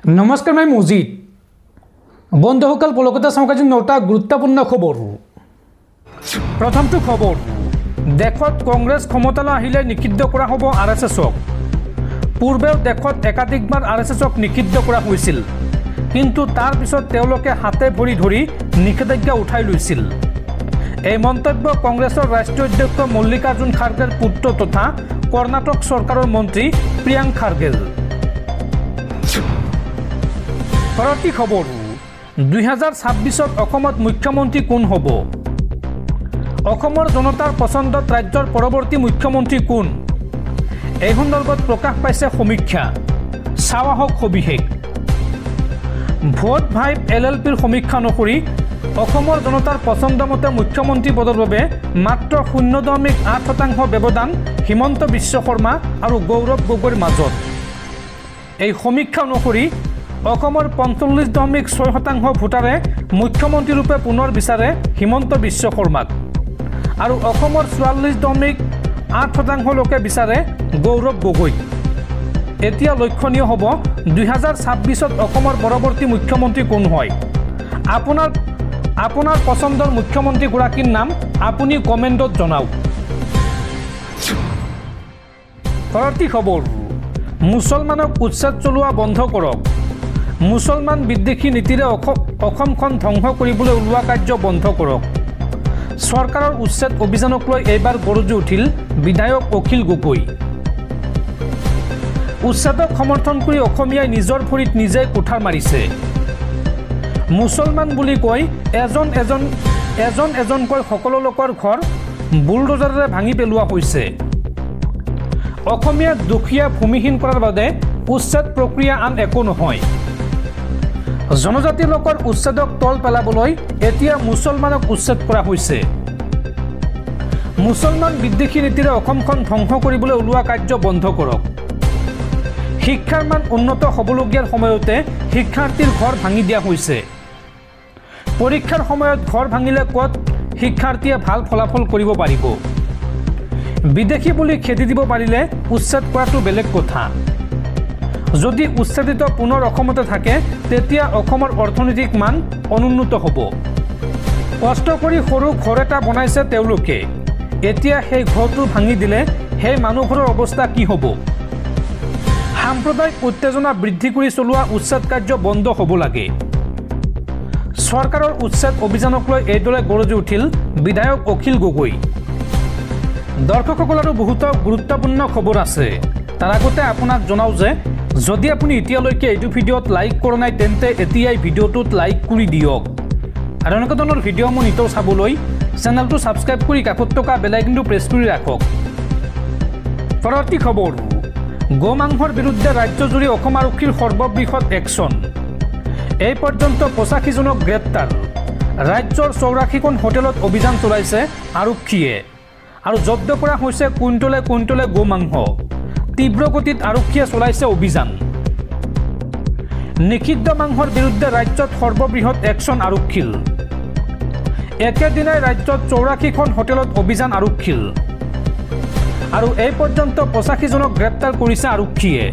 नमस्कार मैं मजिद बंधुসকল কলকাতা সংবাদ 9টা গুৰুত্বপূৰ্ণ খবৰ প্ৰথমটো খবৰ দেখত কংগ্ৰেছ ক্ষমতালৈ আহিলে নিষিদ্ধ কৰা হ'ব আৰএছএছক পূৰ্বেও দেখত একাধিকবাৰ আৰএছএছক নিষিদ্ধ কৰা হৈছিল কিন্তু তাৰ পিছত তেওঁলোকে হাতে ভৰি ধৰি নিষেধাজ্ঞা উঠাই লৈছিল এই মন্তব্য কংগ্ৰেছৰ ৰাষ্ট্ৰীয় অধ্যক্ষ মল্লিকাৰ্জুন খাৰ্গেৰ পুত্ৰ তথা কৰ্ণাটক চৰকাৰৰ মন্ত্ৰী প্ৰিয়াংক খাৰ্গে পৰৱৰ্তী খবৰ 2026ত অসমত মুখ্যমন্ত্ৰী কোন হ'ব অসমৰ জনতাৰ পছন্দত ৰাজ্যৰ পৰৱৰ্তী মুখ্যমন্ত্ৰী কোন এই সন্দৰ্ভত প্ৰকাশ পাইছে সমীক্ষা চাৱাহক সবিশেষ ভোট ভাইব এলএলপিৰ সমীক্ষা অনুসৰি অসমৰ জনতাৰ পছন্দমতে মুখ্যমন্ত্ৰী পদৰ বাবে মাত্ৰ 0.8% ব্যৱধান হিমন্ত বিশ্ব শৰ্মা আৰু গৌৰৱ গগৈৰ মাজত এই সমীক্ষা অনুসৰি অসমৰ 45.6% ভোটাৰে মুখ্যমন্ত্ৰী ৰূপে পুনৰ বিচাৰে হিমন্ত বিশ্ব শৰ্মাক আৰু অসমৰ 44.8% লোকে বিচাৰে গৌৰৱ গগৈ এতিয়া লক্ষণীয় হ'ব 2026ত অসমৰ পৰৱৰ্তী মুখ্যমন্ত্ৰী কোন হয় আপোনাৰ পছন্দৰ মুখ্যমন্ত্ৰী গৰাকীৰ নাম আপুনি কমেণ্টত জনাওক পৰৱৰ্তী খবৰ মুছলমানক উচ্ছেদ চলোৱা বন্ধ কৰক মুছলমান বিদ্বেষী নীতিৰে অসমখন ধ্বংস কৰিবলৈ ওলোৱা কাৰ্য বন্ধ কৰক চৰকাৰৰ উচ্ছেদ অভিযানক লৈ এইবাৰ গৰজি উঠিল বিধায়ক অখিল গগৈ উচ্ছেদক সমৰ্থন কৰি অসমীয়াই নিজৰ ভৰিত নিজে কুঠাৰ মাৰিছে মুছলমান বুলি কৈ এজনকৈ সকলো লোকৰ ঘৰ বুলডোজাৰেৰে ভাঙি পেলোৱা হৈছে অসমীয়া দুখীয়া ভূমিহীন কৰাৰ বাবে উচ্ছেদ প্ৰক্ৰিয়া আন একো নহয় জনজাতি লোকৰ উচ্ছেদক তল পেলাবলৈ এতিয়া মুছলমানক উচ্ছেদ কৰা হৈছে মুছলমান বিদ্বেষী নীতিৰে অসমখন ধ্বংস কৰিবলৈ ওলোৱা কাৰ্য বন্ধ কৰক শিক্ষাৰ মান উন্নত হ'বলগীয়াৰ সময়তে শিক্ষাৰ্থীৰ ঘৰ ভাঙি দিয়া হৈছে পৰীক্ষাৰ সময়ত ঘৰ ভাঙিলে ক'ত শিক্ষাৰ্থীয়ে ভাল ফলাফল কৰিব পাৰিব বিদেশী বুলি খেদি দিব পাৰিলে উচ্ছেদ কৰাটো বেলেগ কথা যদি উচ্ছেদিত পুনৰ অসমতে থাকে তেতিয়া অসমৰ অৰ্থনৈতিক মান অনুন্নত হ'ব কষ্ট কৰি সৰু ঘৰ এটা বনাইছে তেওঁলোকে এতিয়া সেই ঘৰটো ভাঙি দিলে সেই মানুহবোৰৰ অৱস্থা কি হ'ব সাম্প্ৰদায়িক উত্তেজনা বৃদ্ধি কৰি চলোৱা উচ্ছেদ কাৰ্য বন্ধ হ'ব লাগে চৰকাৰৰ উচ্ছেদ অভিযানক লৈ এইদৰে গৰজি উঠিল বিধায়ক অখিল গগৈ দৰ্শকসকলৰো বহুতো গুৰুত্বপূৰ্ণ খবৰ আছে তাৰ আগতে আপোনাক জনাও যে যদি আপুনি এতিয়ালৈকে এইটো ভিডিঅ'ত লাইক কৰা নাই তেন্তে এতিয়াই ভিডিঅ'টোত লাইক কৰি দিয়ক আৰু এনেকুৱা ধৰণৰ ভিডিঅ' মই নিতৌ চাবলৈ চেনেলটো ছাবস্ক্ৰাইব কৰি কাষত থকা বেল আইকনটো প্ৰেছ কৰি ৰাখক পৰৱৰ্তী খবৰ গোমাংসৰ বিৰুদ্ধে ৰাজ্যজুৰি অসম আৰক্ষীৰ সৰ্ববৃহৎ একশ্যন এই পৰ্যন্ত 85জনক গ্ৰেপ্তাৰ ৰাজ্যৰ 84খন হোটেলত অভিযান চলাইছে আৰক্ষীয়ে আৰু জব্দ কৰা হৈছে কুইণ্টলে গোমাংস তীব্ৰ গতিত আৰক্ষীয়ে চলাইছে অভিযান নিষিদ্ধ মাংসৰ বিৰুদ্ধে ৰাজ্যত সৰ্ববৃহৎ একশ্যন আৰক্ষীৰ একেদিনাই ৰাজ্যত 84খন হোটেলত অভিযান আৰক্ষীৰ আৰু এই পৰ্যন্ত 85জনক গ্ৰেপ্তাৰ কৰিছে আৰক্ষীয়ে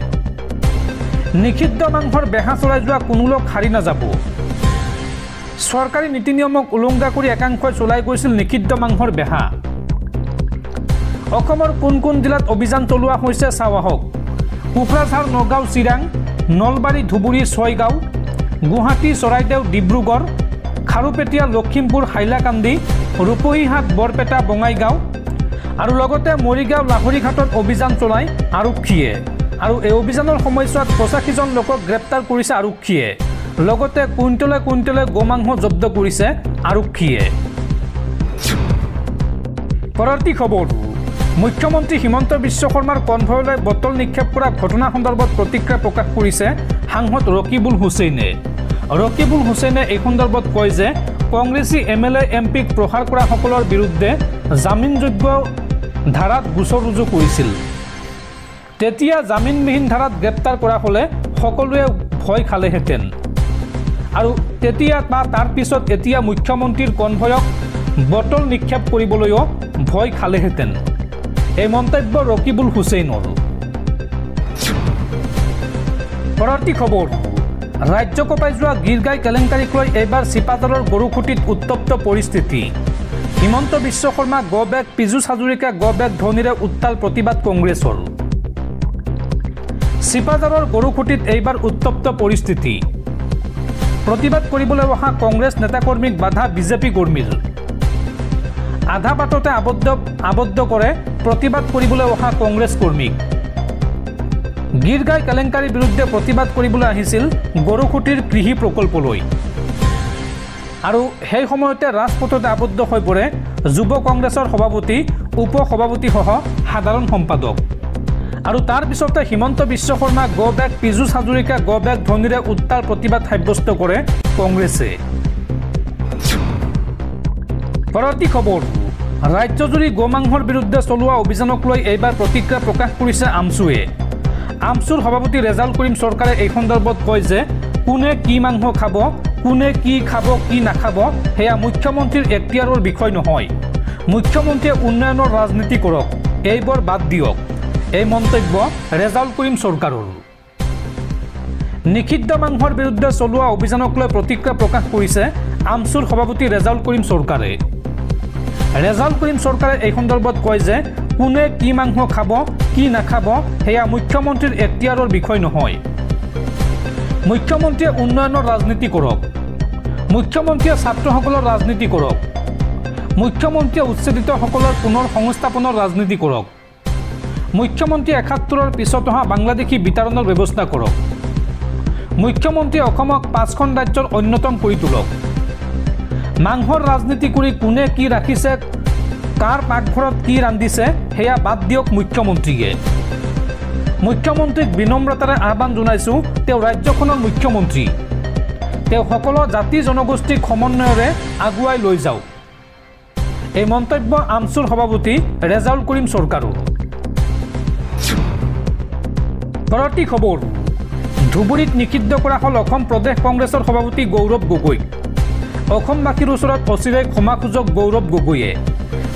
নিষিদ্ধ মাংসৰ বেহা চলাই যোৱা কোনো লোক হাৰি নাযাব চৰকাৰী নীতি নিয়মক উলংঘা কৰি একাংশই চলাই গৈছিল নিষিদ্ধ মাংসৰ বেহা অসমৰ কোন জিলাত অভিযান চলোৱা হৈছে চাৱাহক কোকৰাঝাৰ নগাঁও চিৰাং নলবাৰী ধুবুৰী ছয়গাঁও গুৱাহাটী চৰাইদেউ ডিব্ৰুগড় খাৰুপেটীয়া লখিমপুৰ হাইলাকান্দি ৰূপহীহাট বৰপেটা বঙাইগাঁও আৰু লগতে মৰিগাঁও লাহৰীঘাটত অভিযান চলাই আৰক্ষীয়ে আৰু এই অভিযানৰ সময়ছোৱাত 85জন লোকক গ্ৰেপ্তাৰ কৰিছে আৰক্ষীয়ে লগতে কুইণ্টলে গোমাংস জব্দ কৰিছে আৰক্ষীয়ে পৰৱৰ্তী খবৰ মুখ্যমন্ত্ৰী হিমন্ত বিশ্ব শৰ্মাৰ কনভয়লৈ বটল নিক্ষেপ কৰা ঘটনা সন্দৰ্ভত প্ৰতিক্ৰিয়া প্ৰকাশ কৰিছে সাংসদ ৰকিবুল হুছেইনে এই সন্দৰ্ভত কয় যে কংগ্ৰেছী MLA MPক প্ৰহাৰ কৰা সকলৰ বিৰুদ্ধে জামিনযোগ্য ধাৰাত গোচৰ ৰুজু কৰিছিল তেতিয়া জামিনবিহীন ধাৰাত গ্ৰেপ্তাৰ কৰা হ'লে সকলোৱে ভয় খালেহেঁতেন আৰু তেতিয়া তাৰ পিছত এতিয়া মুখ্যমন্ত্ৰীৰ কনভয়ক বটল নিক্ষেপ কৰিবলৈও ভয় খালেহেঁতেন এই মন্তব্য ৰকিবুল হুছেইনৰ পৰৱৰ্তী খবৰ ৰাজ্য কঁপাই যোৱা গীৰগাই কেলেংকাৰীক লৈ এইবাৰ চিপাঝাৰৰ গৰুখুটিত উত্তপ্ত পৰিস্থিতি। হিমন্ত বিশ্ব শৰ্মা গ বেক, পীযুষ হাজৰিকা গ বেক ধ্বনিৰে উত্তাল প্ৰতিবাদ কংগ্ৰেছৰ। চিপাঝাৰৰ গৰুখুটিত এইবাৰ উত্তপ্ত পৰিস্থিতি। প্ৰতিবাদ কৰিবলৈ অহা কংগ্ৰেছ নেতাকৰ্মীক বাধা বিজেপি কৰ্মীৰ। আধা বাটতে আবদ্ধ কৰে প্ৰতিবাদ কৰিবলৈ অহা কংগ্ৰেছ কৰ্মীক। গীৰগাই কেলেংকাৰীৰ বিৰুদ্ধে প্ৰতিবাদ কৰিবলৈ আহিছিল গৰুখুটিৰ কৃষি প্ৰকল্পলৈ। আৰু সেই সময়তে ৰাজপথতে আবদ্ধ হৈ পৰে যুৱ কংগ্ৰেছৰ সভাপতি, উপ সভাপতিসহ সাধাৰণ সম্পাদক। আৰু তাৰ পিছতে হিমন্ত বিশ্ব শৰ্মা গ বেক, পীযুষ হাজৰিকা গ বেক ধ্বনিৰে উত্তাল প্ৰতিবাদ সাব্যস্ত কৰে কংগ্ৰেছে। পৰৱৰ্তী খবৰ, ৰাজ্যজুৰি গোমাংসৰ বিৰুদ্ধে চলোৱা অভিযানক লৈ এইবাৰ প্ৰতিক্ৰিয়া প্ৰকাশ কৰিছে আমছুৱে। আমছুৰ সভাপতি ৰেজাউল কৰিম চৰকাৰে এই সন্দৰ্ভত কয় যে কোনে কি মাংস খাব, কোনে কি খাব, কি নাখাব সেয়া মুখ্যমন্ত্ৰীৰ এখতিয়াৰৰ বিষয় নহয়। মুখ্যমন্ত্ৰীয়ে উন্নয়নৰ ৰাজনীতি কৰক, এইবোৰ বাদ দিয়ক। এই মন্তব্য ৰেজাউল কৰিম চৰকাৰৰ। নিষিদ্ধ মাংসৰ বিৰুদ্ধে চলোৱা অভিযানক লৈ প্ৰতিক্ৰিয়া প্ৰকাশ কৰিছে আমছুৰ সভাপতি ৰেজাউল কৰিম চৰকাৰে। ৰেজাউল কৰিম চৰকাৰে এই সন্দৰ্ভত কয় যে কোনে কি মাংস খাব, কি নাখাব সেয়া মুখ্যমন্ত্ৰীৰ এখতিয়াৰৰ বিষয় নহয়। মুখ্যমন্ত্ৰীয়ে উন্নয়নৰ ৰাজনীতি কৰক, মুখ্যমন্ত্ৰীয়ে ছাত্ৰসকলৰ ৰাজনীতি কৰক, মুখ্যমন্ত্ৰীয়ে উচ্ছেদিতসকলৰ পুনৰ সংস্থাপনৰ ৰাজনীতি কৰক, মুখ্যমন্ত্ৰীয়ে ৭১ৰ পিছত অহা বাংলাদেশী বিতৰণৰ ব্যৱস্থা কৰক, মুখ্যমন্ত্ৰীয়ে অসমক ৫খন ৰাজ্যৰ অন্যতম কৰি তোলক। মাংসৰ ৰাজনীতি কৰি কোনে কি ৰাখিছে, কাৰ পাকঘৰত কি ৰান্ধিছে সেয়া বাদ দিয়ক মুখ্যমন্ত্ৰীয়ে। মুখ্যমন্ত্ৰীক বিনম্ৰতাৰে আহ্বান জনাইছোঁ, তেওঁ ৰাজ্যখনৰ মুখ্যমন্ত্ৰী, তেওঁ সকলো জাতি জনগোষ্ঠীক সমন্বয়েৰে আগুৱাই লৈ যাওক। এই মন্তব্য আমছুৰ সভাপতি ৰেজাউল কৰিম চৰকাৰৰ। পৰৱৰ্তী খবৰ, ধুবুৰীত নিষিদ্ধ কৰা হ'ল অসম প্ৰদেশ কংগ্ৰেছৰ সভাপতি গৌৰৱ গগৈক। অসমবাসীৰ ওচৰত অচিৰেই ক্ষমা খোজক গৌৰৱ গগৈয়ে।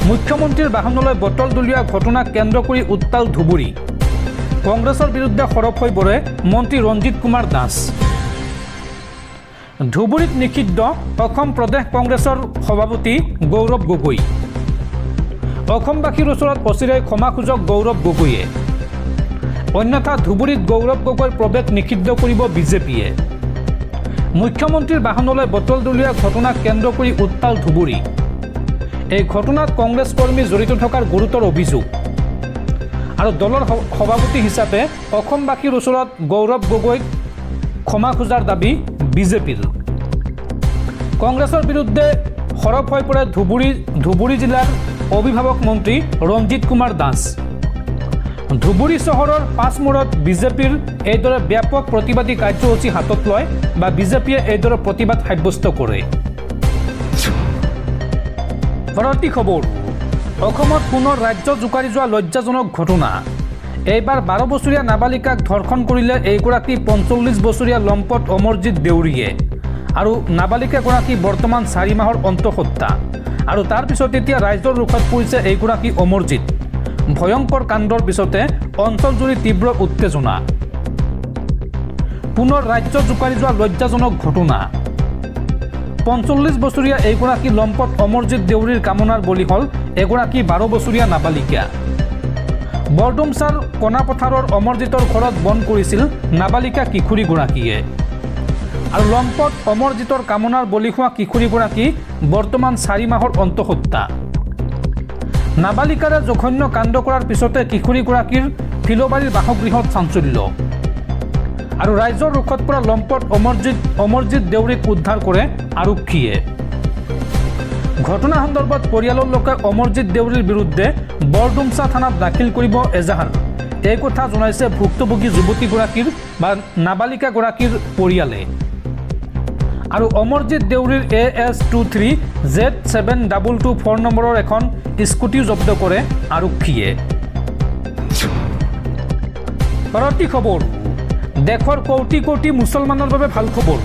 মুখ্যমন্ত্ৰীৰ বাহনলৈ বটল দলিওৱা ঘটনাক কেন্দ্ৰ কৰি উত্তাল ধুবুৰী। কংগ্ৰেছৰ বিৰুদ্ধে সৰব হৈ পৰে মন্ত্ৰী ৰঞ্জিত কুমাৰ দাস। ধুবুৰীত নিষিদ্ধ অসম প্ৰদেশ কংগ্ৰেছৰ সভাপতি গৌৰৱ গগৈ। অসমবাসীৰ ওচৰত অচিৰেই ক্ষমা খোজক গৌৰৱ গগৈয়ে। অন্যথা ধুবুৰীত গৌৰৱ গগৈৰ প্ৰৱেশ নিষিদ্ধ কৰিব বিজেপিয়ে। মুখ্যমন্ত্ৰীৰ বাহনলৈ বটল দলিওৱা ঘটনাক কেন্দ্ৰ কৰি উত্তাল ধুবুৰী। এই ঘটনাত কংগ্ৰেছ কৰ্মী জড়িত থকাৰ গুৰুতৰ অভিযোগ। আৰু দলৰ সভাপতি হিচাপে অসমবাসীৰ ওচৰত গৌৰৱ গগৈক ক্ষমা খোজাৰ দাবী বিজেপিৰ। কংগ্ৰেছৰ বিৰুদ্ধে সৰব হৈ পৰে ধুবুৰী জিলাৰ অভিভাৱক মন্ত্ৰী ৰঞ্জিত কুমাৰ দাস। ধুবুৰী চহৰৰ পাঁচমূৰত বিজেপিৰ এইদৰে ব্যাপক প্ৰতিবাদী কাৰ্যসূচী হাতত লয় বা বিজেপিয়ে এইদৰে প্ৰতিবাদ সাব্যস্ত কৰে। পৰৱৰ্তী খবৰ, অসমত পুনৰ ৰাজ্য জোকাৰি যোৱা লজ্জাজনক ঘটনা। এইবাৰ ১২ বছৰীয়া নাবালিকাক ধৰ্ষণ কৰিলে এইগৰাকী ৪৫ বছৰীয়া লম্পট অমৰজিৎ দেউৰীয়ে। আৰু নাবালিকাগৰাকী বৰ্তমান ৪ মাহৰ অন্তঃসত্ত্বা। আৰু তাৰ পিছত এতিয়া ৰাইজৰ ৰোষত পৰিছে এইগৰাকী অমৰজিৎ। ভয়ংকৰ কাণ্ডৰ পিছতে অঞ্চলজুৰি তীব্ৰ উত্তেজনা। পুনৰ ৰাজ্য জোকাৰি যোৱা লজ্জাজনক ঘটনা। ৪৫ বছৰীয়া এইগৰাকী লম্পট অমৰজিৎ দেউৰীৰ কামনাৰ বলি হ'ল এগৰাকী ১২ বছৰীয়া নাবালিকা। বৰডুমচাৰ কণাপথাৰৰ অমৰজিতৰ ঘৰত বন্ধ কৰিছিল নাবালিকা কিশোৰীগৰাকীয়ে। আৰু লম্পট অমৰজিতৰ কামনাৰ বলি হোৱা কিশোৰীগৰাকী বৰ্তমান ৪ মাহৰ অন্তঃসত্ত্বা। নাবালিকাৰে জঘন্য কাণ্ড কৰাৰ পিছতে কিশোৰীগৰাকীৰ ফিলবাৰীৰ বাসগৃহত চাঞ্চল্য। আৰু ৰাইজৰ ৰোষত পৰা লম্পট অমৰজিৎ দেউৰীক উদ্ধাৰ কৰে আৰক্ষীয়ে। ঘটনা সন্দৰ্ভত পৰিয়ালৰ লোকে অমৰজিৎ দেউৰীৰ বিৰুদ্ধে বৰডুমচা থানাত দাখিল কৰিব এজাহাৰ। এই কথা জনাইছে ভুক্তভোগী যুৱতীগৰাকীৰ বা নাবালিকাগৰাকীৰ পৰিয়ালে। আৰু অমৰজিৎ দেউৰীৰ AS23Z7224 নম্বৰৰ এখন স্কুটিও জব্দ কৰে আৰক্ষীয়ে। পৰৱৰ্তী খবৰ, দেশৰ কোটি কোটি মুছলমানৰ বাবে ভাল খবৰ।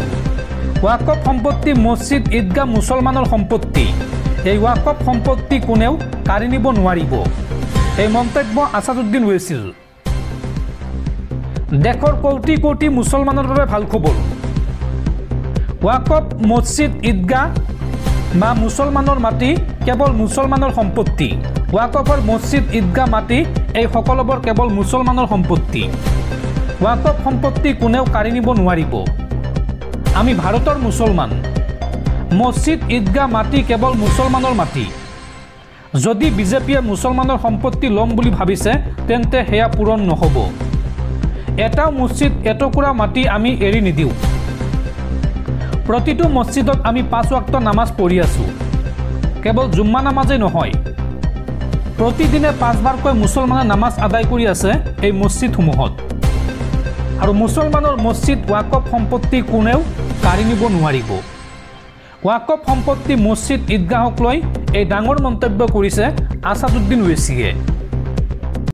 ৱাকফ সম্পত্তি মছজিদ ঈদগাহ মুছলমানৰ সম্পত্তি। এই ৱাকফ সম্পত্তি কোনেও কাঢ়ি নিব নোৱাৰিব। এই মন্তব্য আছাদুদ্দিন ওৱেইছিৰ। দেশৰ কোটি কোটি মুছলমানৰ বাবে ভাল খবৰ। ওয়াকফ মছজিদ ঈদগাহ বা মুছলমানৰ মাটি কেৱল মুছলমানৰ সম্পত্তি ওয়াকফৰ মছজিদ ঈদগাহ মাটি এই সকলোবোৰ কেৱল মুছলমানৰ সম্পত্তি ওয়াকফ সম্পত্তি কোনেও কাঢ়ি নিব নোৱাৰিব আমি ভাৰতৰ মুছলমান মছজিদ ঈদগাহ মাটি কেৱল মুছলমানৰ মাটি যদি বিজেপিয়ে মুছলমানৰ সম্পত্তি ল'ম বুলি ভাবিছে তেন্তে হেয়া পূৰণ নহ'ব এটা মছজিদ এটুকুৰা মাটি আমি এৰি নিদিওঁ প্ৰতিটো মছজিদত আমি 5 ওয়াক্ত নামাজ পঢ়ি আছোঁ কেৱল জুম্মা নামাজেই নহয় প্ৰতিদিনে 5 বাৰকৈ মুছলমানে নামাজ আদায় কৰি আছে এই মছজিদসমূহত আৰু মুছলমানৰ মছজিদ ওয়াকফ সম্পত্তি কোনেও কাঢ়ি নিব নোৱাৰিব ওয়াকফ সম্পত্তি মছজিদ ঈদগাহক লৈ এই ডাঙৰ মন্তব্য কৰিছে আছাদুদ্দিন ওৱেইছিয়ে